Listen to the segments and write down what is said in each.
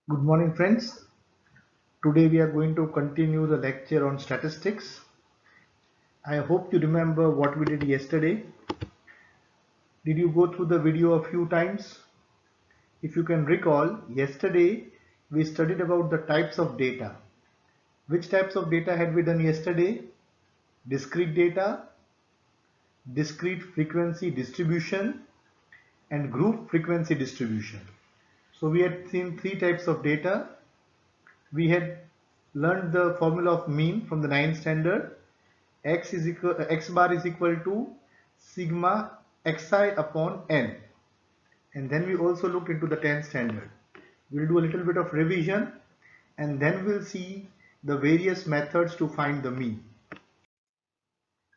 Good morning, friends. Today we are going to continue the lecture on statistics. I hope you remember what we did yesterday. Did you go through the video a few times? If you can recall, yesterday we studied about the types of data. Which types of data had we done yesterday? Discrete data, discrete frequency distribution, and group frequency distribution. So we had seen three types of data. We had learned the formula of mean from the 9th standard. X bar is equal to sigma xi upon n, and then we also looked into the 10th standard. We'll do a little bit of revision and then we'll see the various methods to find the mean.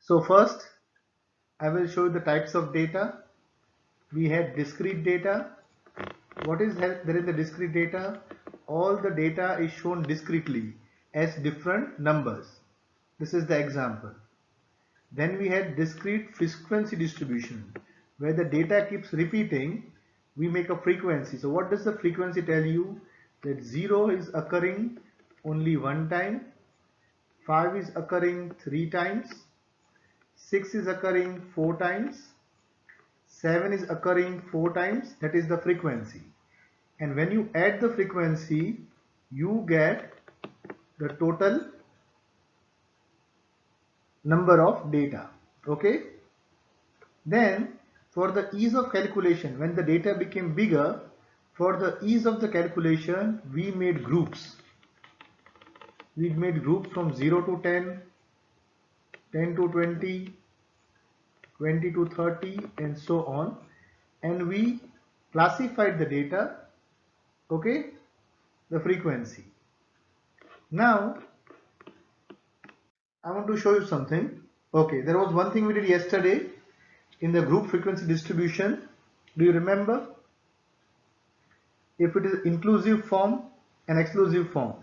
So first I will show you the types of data. We had discrete data. What is there in the discrete data? All the data is shown discretely as different numbers. This is the example. Then we had discrete frequency distribution, where the data keeps repeating, we make a frequency. So what does the frequency tell you? That 0 is occurring only one time, 5 is occurring 3 times, 6 is occurring 4 times, 7 is occurring 4 times, that is the frequency. And when you add the frequency, you get the total number of data. Okay? Then for the ease of calculation, when the data became bigger, for the ease of the calculation, we made groups. We made groups from 0 to 10, 10 to 20, 20 to 30, and so on. And we classified the data, okay, the frequency. Now, I want to show you something. Okay, there was one thing we did yesterday in the group frequency distribution. Do you remember? If it is inclusive form and exclusive form,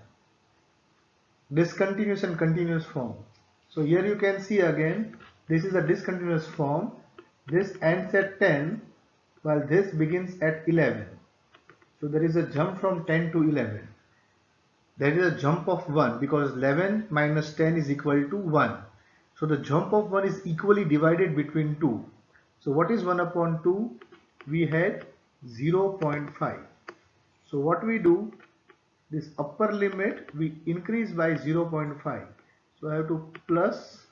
discontinuous and continuous form. So here you can see again, this is a discontinuous form. This ends at 10 while this begins at 11. So there is a jump from 10 to 11. There is a jump of 1 because 11 minus 10 is equal to 1. So the jump of 1 is equally divided between 2. So what is 1 upon 2? We had 0.5. So what we do, this upper limit we increase by 0.5. So I have to plus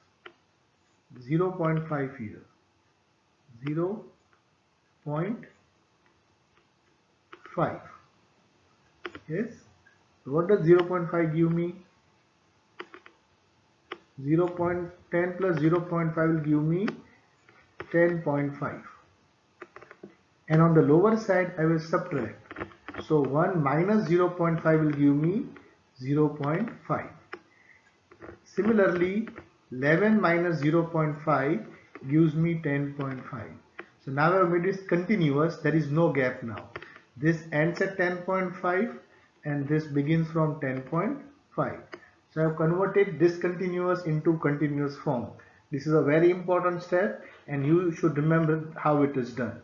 0.5 here. 0.5. Yes. So what does 0.5 give me? 0.10 plus 0.5 will give me 10.5. And on the lower side I will subtract. So 1 minus 0.5 will give me 0.5. Similarly, 11 minus 0.5 gives me 10.5. So now I have made this continuous, there is no gap now. This ends at 10.5 and this begins from 10.5. So I have converted discontinuous into continuous form. This is a very important step and you should remember how it is done.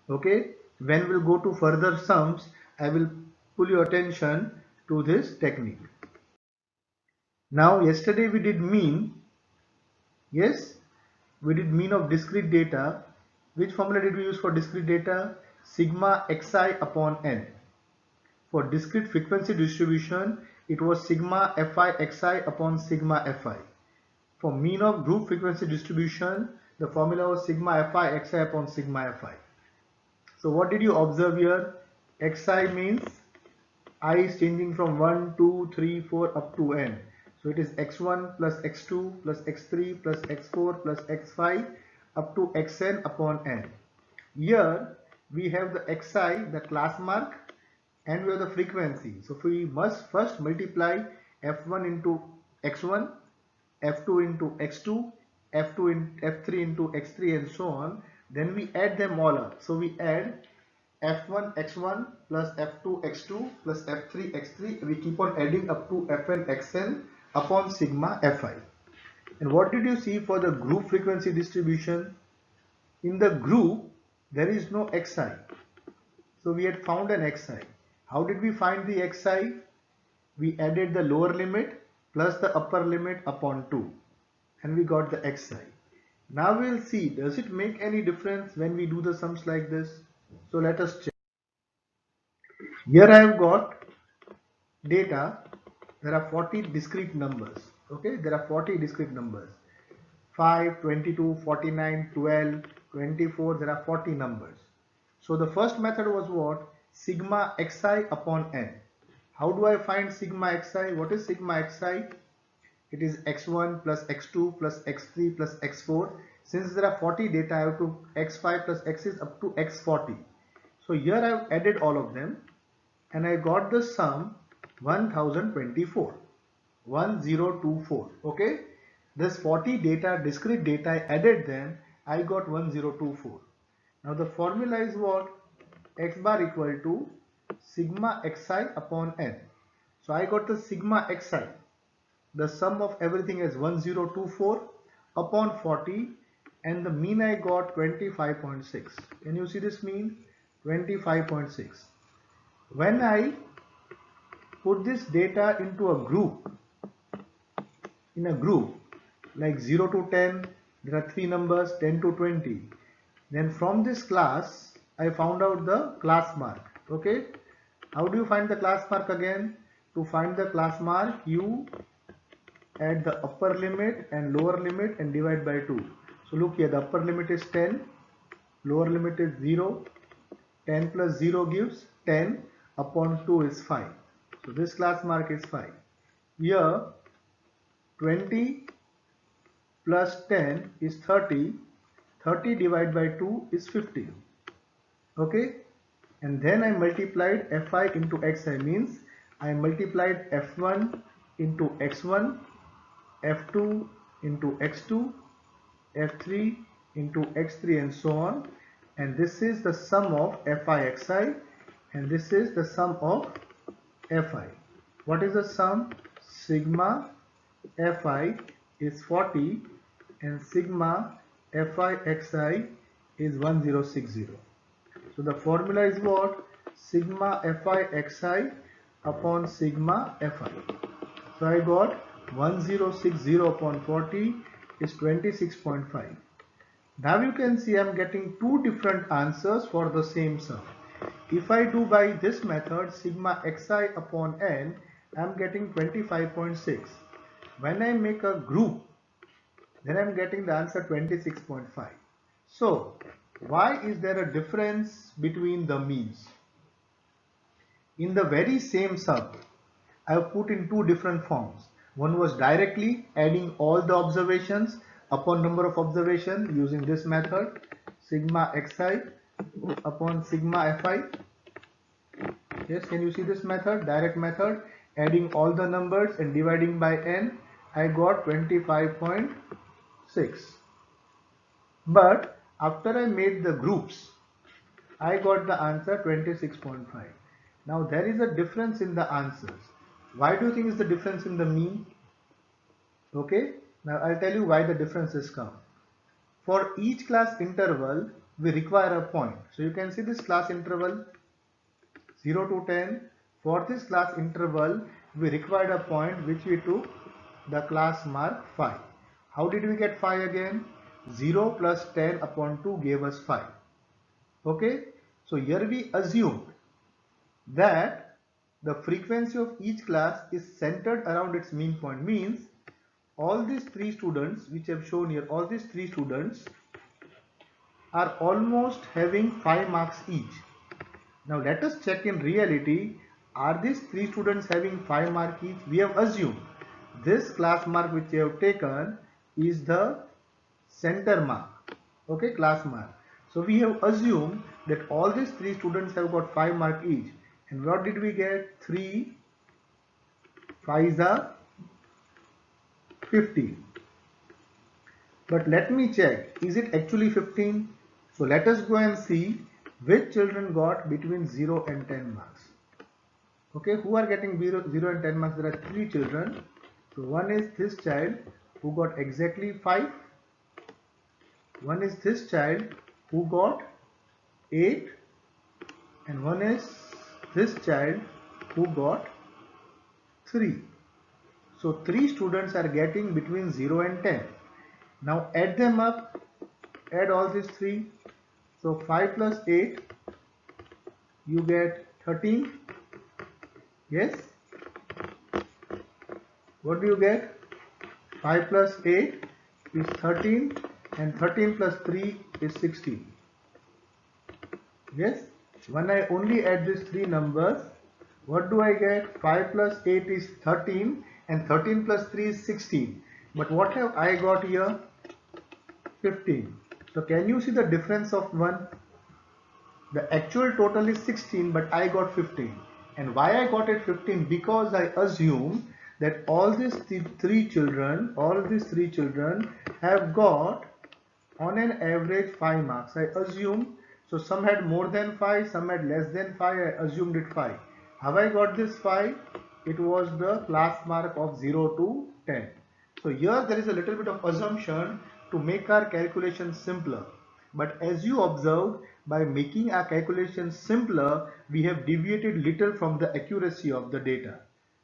Okay, when we'll go to further sums, I will pull your attention to this technique. Now yesterday we did mean. Yes, we did mean of discrete data. Which formula did we use for discrete data? Sigma xi upon n. For discrete frequency distribution, it was sigma fi xi upon sigma fi. For mean of group frequency distribution, the formula was sigma fi xi upon sigma fi. So what did you observe here? Xi means I is changing from 1, 2, 3, 4 up to n. So it is x1 plus x2 plus x3 plus x4 plus x5 up to xn upon n. Here we have the xi, the class mark, and we have the frequency. So we must first multiply f1 into x1, f2 into x2, f2 in f3 into x3 and so on. Then we add them all up. So we add f1 x1 plus f2 x2 plus f3 x3. We keep on adding up to fn xn upon sigma fi. And what did you see for the group frequency distribution? In the group there is no xi. So we had found an xi. How did we find the xi? We added the lower limit plus the upper limit upon 2 and we got the xi. Now we'll see, does it make any difference when we do the sums like this? So let us check. Here I have got data. There are 40 discrete numbers. Okay, there are 40 discrete numbers. 5, 22, 49, 12, 24, there are 40 numbers. So the first method was what? Sigma xi upon n. How do I find sigma xi? What is sigma xi? It is x1 plus x2 plus x3 plus x4. Since there are 40 data, I have to x5 plus x6 up to x40. So here I have added all of them and I got the sum 1024. 1024. Okay. This 40 data, discrete data, I added them, I got 1024. Now the formula is what? X bar equal to sigma xi upon n. So I got the sigma xi. The sum of everything is 1024 upon 40 and the mean I got 25.6. Can you see this mean? 25.6. When I put this data into a group, like 0 to 10, there are 3 numbers, 10 to 20. Then from this class, I found out the class mark. Okay. How do you find the class mark again? To find the class mark, you add the upper limit and lower limit and divide by 2. So look here, the upper limit is 10, lower limit is 0. 10 plus 0 gives 10 upon 2 is 5. So this class mark is 5. Here 20 plus 10 is 30. 30 divided by 2 is 15. Okay. And then I multiplied fi into xi, means I multiplied f1 into x1, f2 into x2, f3 into x3 and so on, and this is the sum of fi xi and this is the sum of fi. What is the sum? Sigma fi is 40 and sigma fi xi is 1060. So the formula is what? Sigma fi xi upon sigma fi. So I got 1060 upon 40 is 26.5. Now you can see I am getting two different answers for the same sum. If I do by this method, sigma xi upon n, I am getting 25.6. When I make a group, then I am getting the answer 26.5. So why is there a difference between the means? In the very same sum, I have put in two different forms. One was directly adding all the observations upon number of observation using this method, sigma xi upon sigma fi. Yes, can you see this method? Direct method, adding all the numbers and dividing by n. I got 25.6. But after I made the groups, I got the answer 26.5. Now there is a difference in the answers. Why do you think is the difference in the mean? Okay, now I'll tell you why the differences come. For each class interval, we require a point. So you can see this class interval 0 to 10. For this class interval, we required a point which we took the class mark 5. How did we get 5 again? 0 plus 10 upon 2 gave us 5. Okay, so here we assumed that the frequency of each class is centered around its mean point, means all these three students which I have shown here, all these three students are almost having 5 marks each. Now let us check in reality, are these three students having 5 marks each? We have assumed this class mark which I have taken is the center mark, okay, class mark. So we have assumed that all these three students have got 5 marks each. And what did we get? 3 5s are 15. But let me check, is it actually 15? So let us go and see which children got between 0 and 10 marks. Okay, who are getting 0 and 10 marks? There are 3 children. So one is this child who got exactly 5. One is this child who got 8. And one is this child who got 3. So 3 students are getting between 0 and 10. Now add them up, add all these 3. So 5 plus 8, you get 13. Yes? What do you get? 5 plus 8 is 13 and 13 plus 3 is 16. Yes? When I only add these 3 numbers, what do I get? 5 plus 8 is 13 and 13 plus 3 is 16. But what have I got here? 15. So can you see the difference of 1? The actual total is 16 but I got 15. And why I got it 15? Because I assume that all these three children have got on an average 5 marks. I assume, so some had more than 5, some had less than 5, I assumed it 5. How I got this 5? It was the class mark of 0 to 10. So here there is a little bit of assumption to make our calculation simpler. But as you observed, by making our calculation simpler, we have deviated little from the accuracy of the data.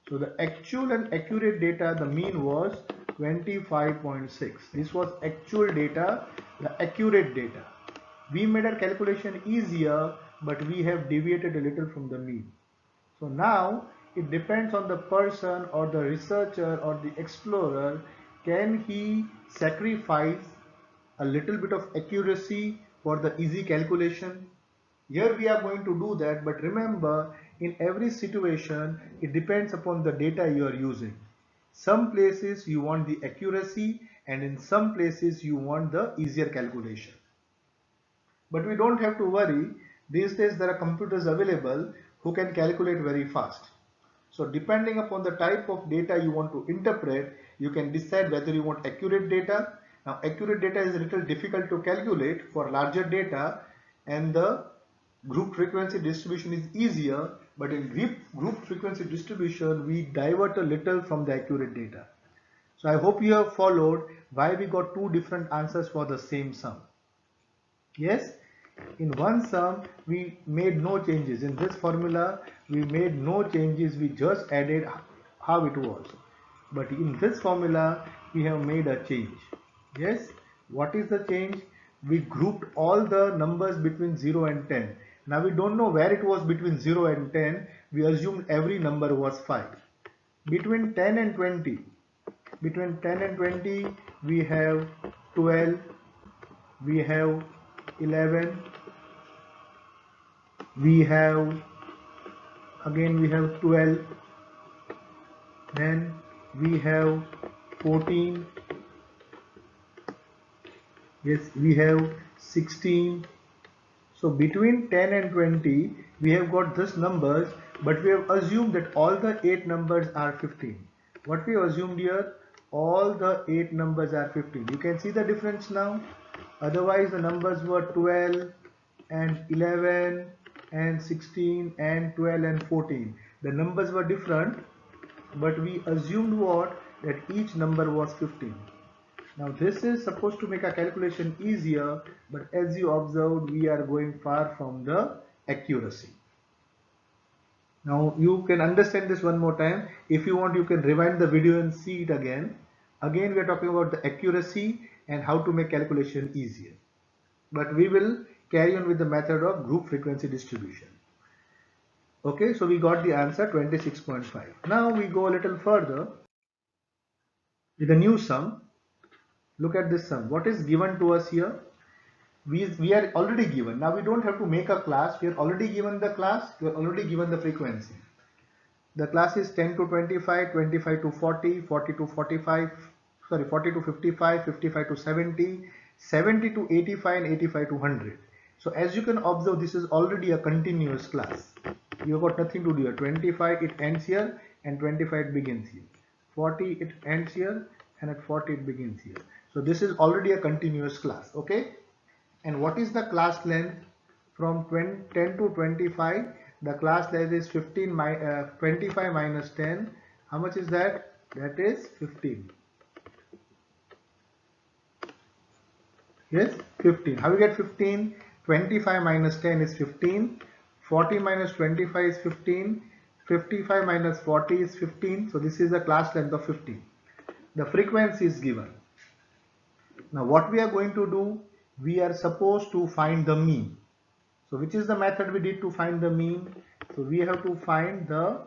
So the actual and accurate data, the mean was 25.6. This was actual data, the accurate data. We made our calculation easier, but we have deviated a little from the mean. So now it depends on the person or the researcher or the explorer. Can he sacrifice a little bit of accuracy for the easy calculation? Here we are going to do that, but remember, in every situation it depends upon the data you are using. Some places you want the accuracy and in some places you want the easier calculation. But we don't have to worry. These days there are computers available who can calculate very fast. So depending upon the type of data you want to interpret, you can decide whether you want accurate data. Now accurate data is a little difficult to calculate for larger data, and the group frequency distribution is easier, but in group frequency distribution we divert a little from the accurate data. So I hope you have followed why we got two different answers for the same sum. Yes, in one sum we made no changes. In this formula we made no changes, we just added how it was. But in this formula we have made a change. Yes, what is the change? We grouped all the numbers between 0 and 10. Now we don't know where it was between 0 and 10. We assumed every number was 5. Between 10 and 20, we have 12, we have 11, we have 12, then we have 14, yes, we have 16. So between 10 and 20 we have got this numbers, but we have assumed that all the 8 numbers are 15. What we assumed here, all the 8 numbers are 15. You can see the difference now. Otherwise the numbers were 12 and 11 and 16 and 12 and 14. The numbers were different, but we assumed what? That each number was 15. Now this is supposed to make a calculation easier, but as you observed, we are going far from the accuracy. Now you can understand this one more time. If you want, you can rewind the video and see it again. Again, we are talking about the accuracy and how to make calculation easier. But we will carry on with the method of group frequency distribution. Okay, so we got the answer 26.5. Now we go a little further with a new sum. Look at this sum. What is given to us here? We are already given. Now we don't have to make a class. We are already given the class. We are already given the frequency. The class is 10 to 25, 25 to 40, 40 to 45, 40 to 55, 55 to 70, 70 to 85 and 85 to 100. So as you can observe, this is already a continuous class. You have got nothing to do here. 25 it ends here and 25 it begins here. 40 it ends here and at 40 it begins here. So this is already a continuous class. Okay. And what is the class length? From 10 to 25, the class length is 25 minus 10. How much is that? That is 15. Yes, 15. How we get 15? 25 minus 10 is 15. 40 minus 25 is 15. 55 minus 40 is 15. So this is the class length of 15. The frequency is given. Now what we are going to do, we are supposed to find the mean. So which is the method we did to find the mean? So we have to find the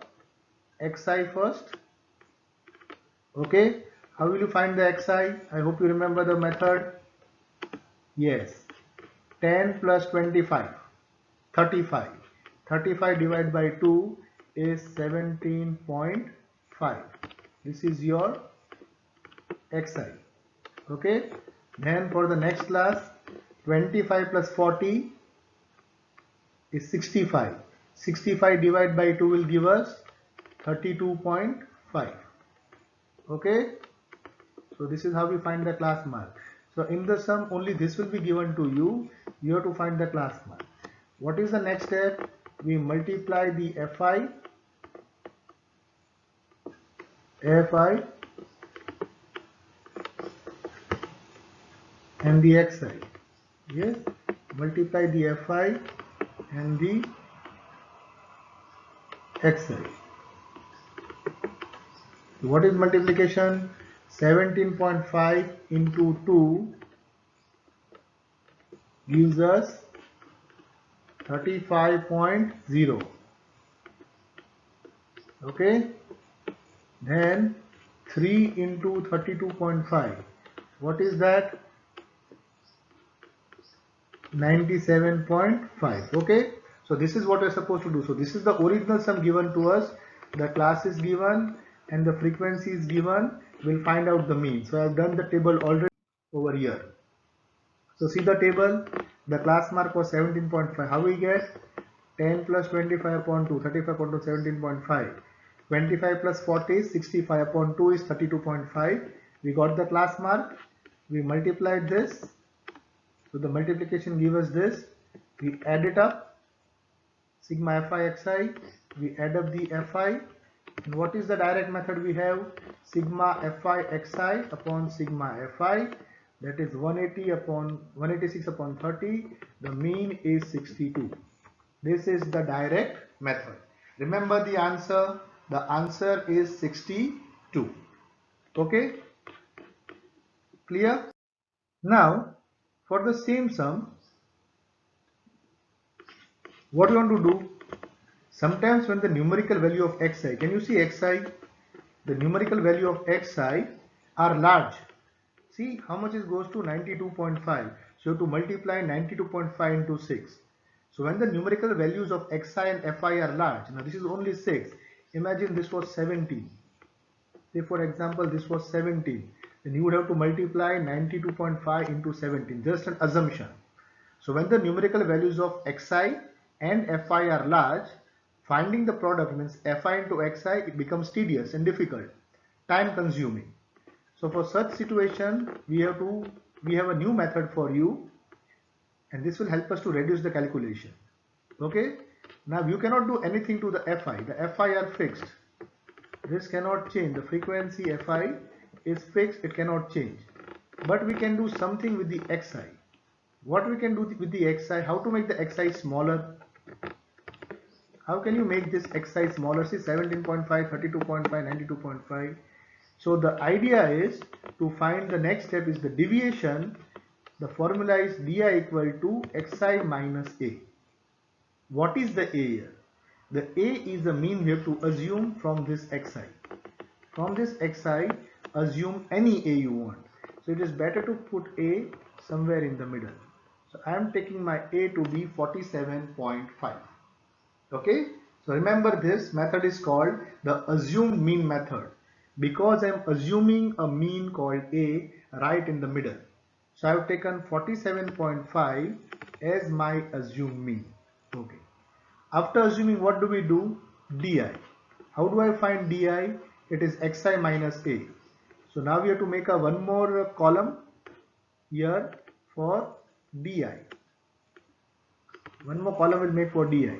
xi first. Okay, how will you find the xi? I hope you remember the method. Yes, 10 plus 25, 35. 35 divided by 2 is 17.5. This is your xi. Okay, then for the next class, 25 plus 40 is 65. 65 divided by 2 will give us 32.5. Okay, so this is how we find the class mark. So in the sum only this will be given to you. You have to find the class mark. What is the next step? We multiply the fi and the xi. Yes, multiply the fi and the xi. What is multiplication? 17.5 into 2 gives us 35.0. Okay, then 3 into 32.5, what is that? 97.5. Okay, so this is what we're supposed to do. So this is the original sum given to us, the class is given and the frequency is given. We'll find out the mean. So I've done the table already over here. So see the table, the class mark was 17.5. How we get? 10 plus 25 upon 2, 35 upon 2, 17.5. 25 plus 40 is 65 upon 2 is 32.5. We got the class mark. We multiplied this. So the multiplication gives us this. We add it up. Sigma fi xi. We add up the fi. And what is the direct method we have? Sigma fi xi upon sigma fi. That is 186 upon 30. The mean is 62. This is the direct method. Remember the answer. The answer is 62. Okay? Clear? Now, for the same sum, what you want to do? Sometimes when the numerical value of xi, can you see xi? The numerical value of xi are large. See how much it goes to 92.5. So you have to multiply 92.5 into 6. So when the numerical values of xi and fi are large, now this is only 6. Imagine this was 17. Say for example this was 17. Then you would have to multiply 92.5 into 17. Just an assumption. So when the numerical values of xi and fi are large, finding the product means fi into xi, it becomes tedious and difficult, time consuming. So for such situation, we have a new method for you, and this will help us to reduce the calculation. Okay. Now you cannot do anything to the fi. The fi are fixed. This cannot change. The frequency fi is fixed. It cannot change. But we can do something with the xi. What we can do with the xi? How to make the xi smaller? How can you make this xi smaller? See 17.5, 32.5, 92.5. So the idea is to find the next step is the deviation. The formula is di equal to xi minus a. What is the a here? The a is the mean we have to assume from this xi. From this xi, assume any a you want. So it is better to put a somewhere in the middle. So I am taking my a to be 47.5. Okay. So remember this method is called the assumed mean method, because I am assuming a mean called a right in the middle. So I have taken 47.5 as my assumed mean. Okay. After assuming, what do we do? Di. How do I find di? It is xi minus a. So now we have to make a one more column here for di. One more column will make for di.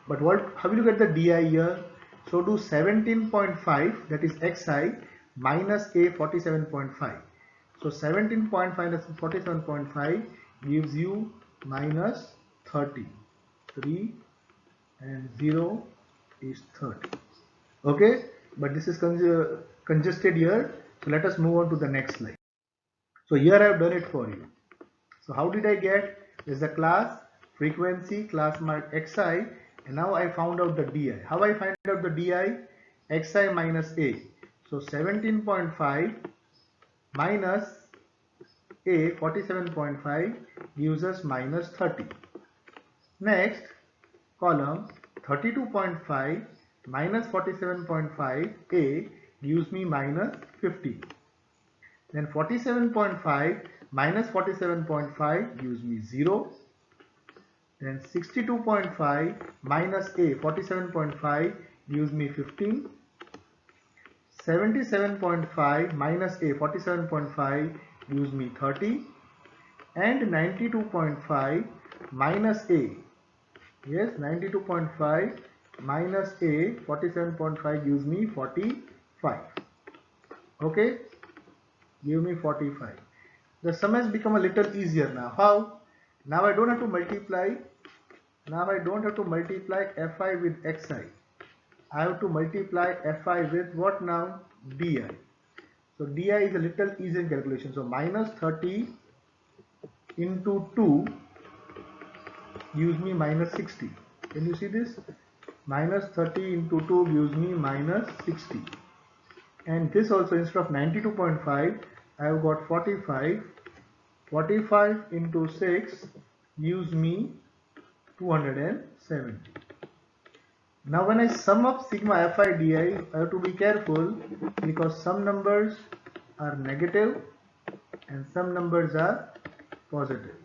But how will you get the di here? So do 17.5, that is xi, minus a 47.5. So 17.5 minus 47.5 gives you minus 30. and 0 is 30. Okay, but this is congested here, so let us move on to the next slide. So here I have done it for you. So how did I get? There's a class frequency, class mark xi, and now I found out the di. How I find out the di? Xi minus a. So 17.5 minus a 47.5 gives us minus 30. Next column 32.5 minus 47.5 a gives me minus 50. Then 47.5 minus 47.5 gives me 0. Then 62.5 minus a 47.5 gives me 15. 77.5 minus a 47.5 gives me 30. And 92.5 minus a, yes, 92.5 minus a 47.5 gives me 45. Okay, give me 45. The sum has become a little easier now. How? Now I don't have to multiply. Now I don't have to multiply fi with xi. I have to multiply fi with what now? Di. So di is a little easier calculation. So minus 30 into 2 gives me minus 60. Can you see this? Minus 30 into 2 gives me minus 60. And this also, instead of 92.5, I have got 45. 45 into 6 gives me 270. Now when I sum up sigma fi di, I have to be careful because some numbers are negative and some numbers are positive.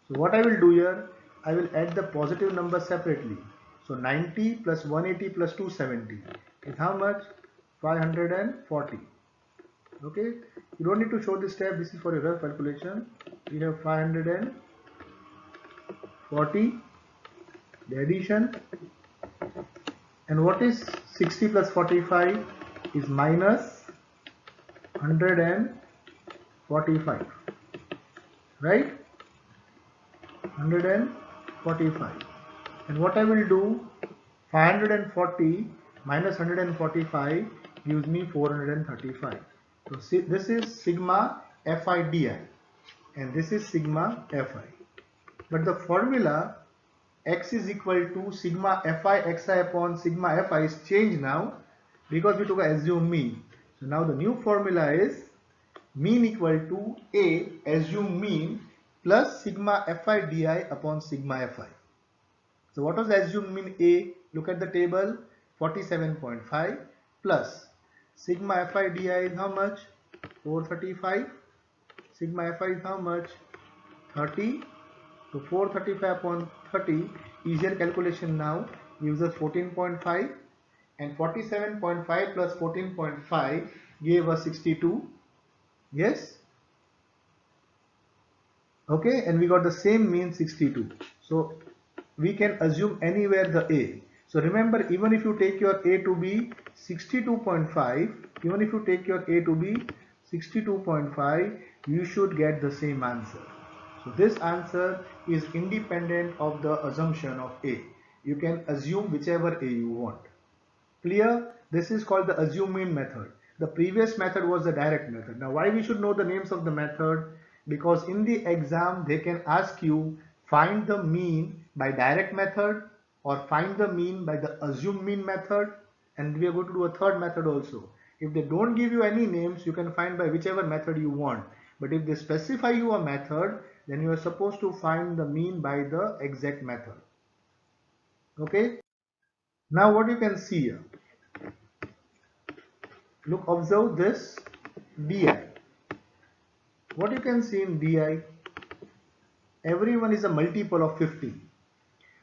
So what I will do here, I will add the positive number separately. So 90 plus 180 plus 270 is how much? 540. Okay, you don't need to show this step, this is for a rough calculation. We have 540, the addition, and what is 60 plus 45 is minus 145, right? 145. And what I will do, 540 minus 145 gives me 435. So see, this is sigma fi di and this is sigma fi. But the formula x is equal to sigma fi xi upon sigma fi is changed now because we took a assumed mean. So now the new formula is mean equal to a assumed mean plus sigma fi di upon sigma fi. So what was the assumed mean a? Look at the table, 47.5 plus sigma fi di is how much? 435. Sigma fi is how much? 30. So 435 upon 30, easier calculation now, gives us 14.5, and 47.5 plus 14.5 gave us 62. Yes. Okay, and we got the same mean 62. So we can assume anywhere the a. So remember, even if you take your a to be 62.5, even if you take your a to be 62.5, you should get the same answer. So this answer is independent of the assumption of a. You can assume whichever a you want. Clear? This is called the assume mean method. The previous method was the direct method. Now why we should know the names of the method? Because in the exam they can ask you find the mean by direct method or find the mean by the assume mean method, and we are going to do a third method also. If they don't give you any names, you can find by whichever method you want. But if they specify you a method, then you are supposed to find the mean by the exact method. Okay? Now what you can see here. Look, observe this di. What you can see in di, everyone is a multiple of 15.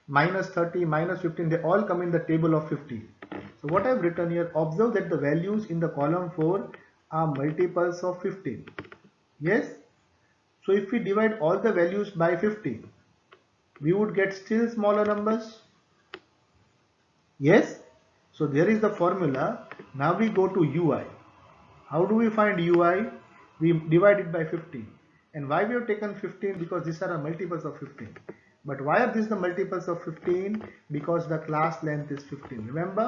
Minus 30, minus 15, they all come in the table of 15. So what I have written here, observe that the values in the column 4 are multiples of 15. Yes? So if we divide all the values by 15, we would get still smaller numbers. Yes? So there is the formula. Now we go to ui. How do we find ui? We divide it by 15. And why we have taken 15? Because these are multiples of 15. But why are these the multiples of 15? Because the class length is 15. Remember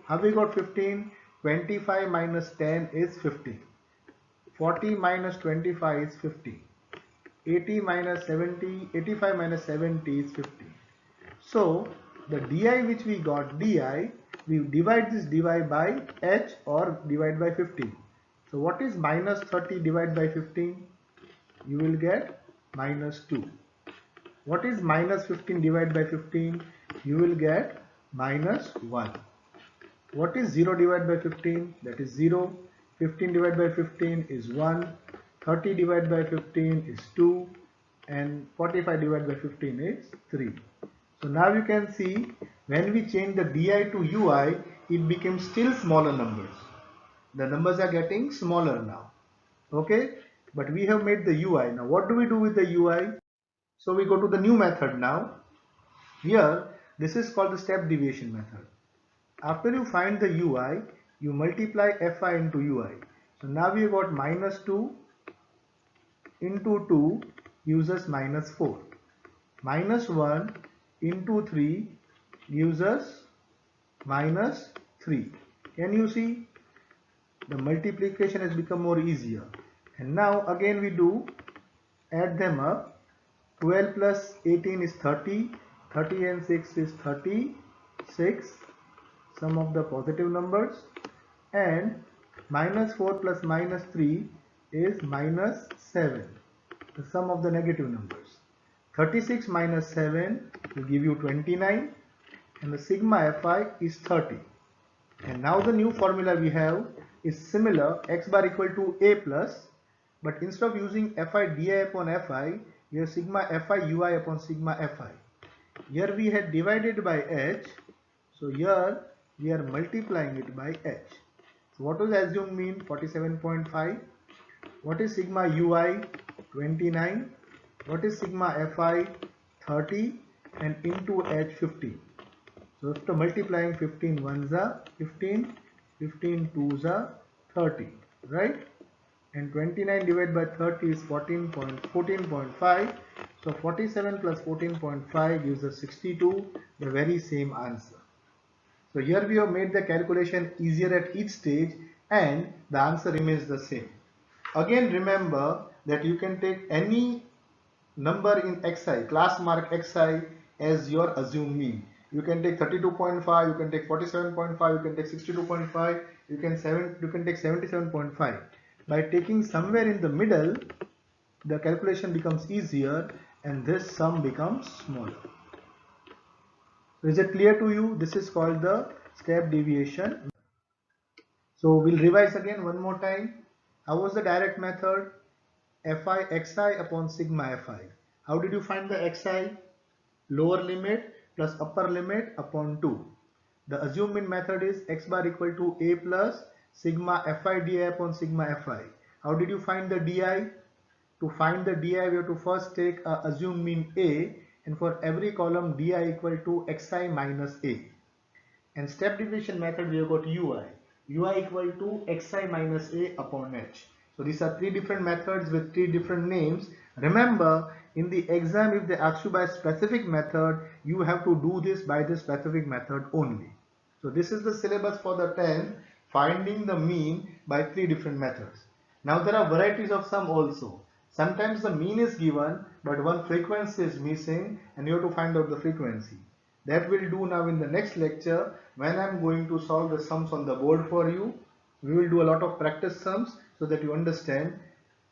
how we got 15? 25 minus 10 is 15. 40 minus 25 is 50. 80 minus 70, 85 minus 70 is 50. So the di which we got, di, we divide this dy by h or divide by 15. So what is minus 30 divided by 15? You will get minus 2. What is minus 15 divided by 15? You will get minus 1. What is 0 divided by 15? That is 0. 15 divided by 15 is 1. 30 divided by 15 is 2. And 45 divided by 15 is 3. So now you can see when we change the di to ui, it becomes still smaller numbers. The numbers are getting smaller now. Okay, but we have made the ui. Now what do we do with the ui? So we go to the new method now. Here, this is called the step deviation method. After you find the ui, you multiply fi into ui. So now we got minus 2 into 2 gives us minus 4. Minus 1 into 3 gives us minus 3. Can you see? The multiplication has become more easier. And now again we do add them up. 12 plus 18 is 30. 30 and 6 is 36. Sum of the positive numbers. And minus 4 plus minus 3 is minus 7. The sum of the negative numbers. 36 minus 7 will give you 29. And the sigma fi is 30. And now the new formula we have is similar, x bar equal to a plus, but instead of using fi di upon fi, we have sigma fi ui upon sigma fi. Here we had divided by h, so here we are multiplying it by h. So what does assume mean? 47.5. What is sigma ui? 29. What is sigma fi? 30 and into h 15. So after multiplying 15 ones are 15, 15 twos are 30, right? And 29 divided by 30 is 14.5. So 47 plus 14.5 gives us 62, the very same answer. So here we have made the calculation easier at each stage and the answer remains the same. Again remember that you can take any number in xi, class mark xi as your assumed mean. You can take 32.5, you can take 47.5, you can take 62.5, you can take 77.5. By taking somewhere in the middle, the calculation becomes easier and this sum becomes smaller. So is it clear to you? This is called the step deviation. So we'll revise again one more time. How was the direct method? Fi xi upon sigma fi. How did you find the xi? Lower limit plus upper limit upon 2. The assumed mean method is x bar equal to a plus sigma fi di upon sigma fi. How did you find the di? To find the di, we have to first take a assumed mean a, and for every column di equal to xi minus a. And step deviation method we have got ui. Ui equal to xi minus a upon h. So these are three different methods with three different names. Remember, in the exam, if they ask you by a specific method, you have to do this by this specific method only. So this is the syllabus for the 10th, finding the mean by three different methods. Now there are varieties of sum also. Sometimes the mean is given, but one frequency is missing and you have to find out the frequency. That we'll do now in the next lecture when I'm going to solve the sums on the board for you. We will do a lot of practice sums so that you understand.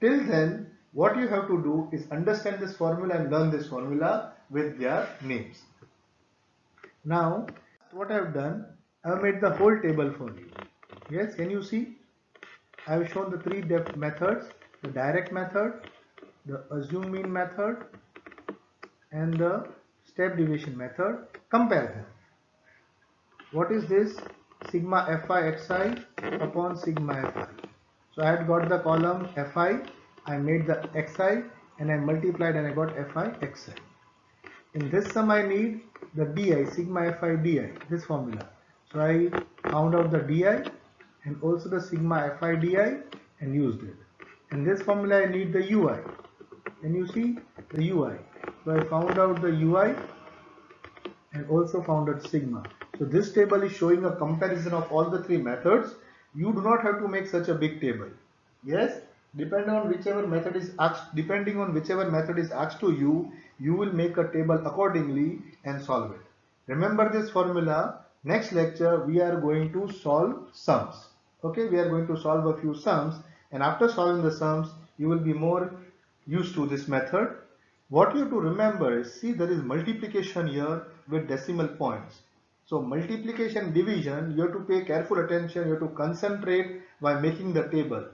Till then, what you have to do is understand this formula and learn this formula with their names. Now, what I have done, I have made the whole table for you. Yes, can you see? I have shown the three methods, the direct method, the assume mean method, and the step deviation method. Compare them. What is this? Sigma fi xi upon sigma fi. So I had got the column fi, I made the xi and I multiplied and I got fi xi. In this sum I need the di, sigma fi di, this formula. So I found out the di and also the sigma fi di and used it. In this formula I need the ui. and you see the UI. So I found out the UI and also found out sigma. So this table is showing a comparison of all the three methods. You do not have to make such a big table. Yes, depending on whichever method is asked to you, you will make a table accordingly and solve it. Remember this formula. Next lecture we are going to solve sums. Okay, we are going to solve a few sums, and after solving the sums you will be more used to this method. What you have to remember is, see, there is multiplication here with decimal points. So multiplication division, you have to pay careful attention, you have to concentrate while making the table.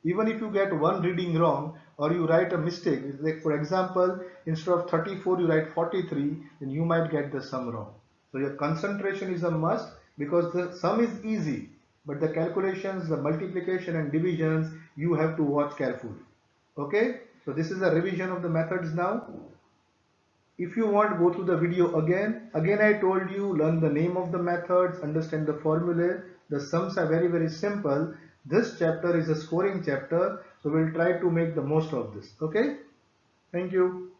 Even if you get one reading wrong or you write a mistake, like for example, instead of 34 you write 43, then you might get the sum wrong. So your concentration is a must, because the sum is easy, but the calculations, the multiplication and divisions, you have to watch carefully. Okay, so this is a revision of the methods now. If you want, go through the video again. I told you, learn the name of the methods, understand the formulae. The sums are very simple. This chapter is a scoring chapter, so we'll try to make the most of this. Okay, thank you.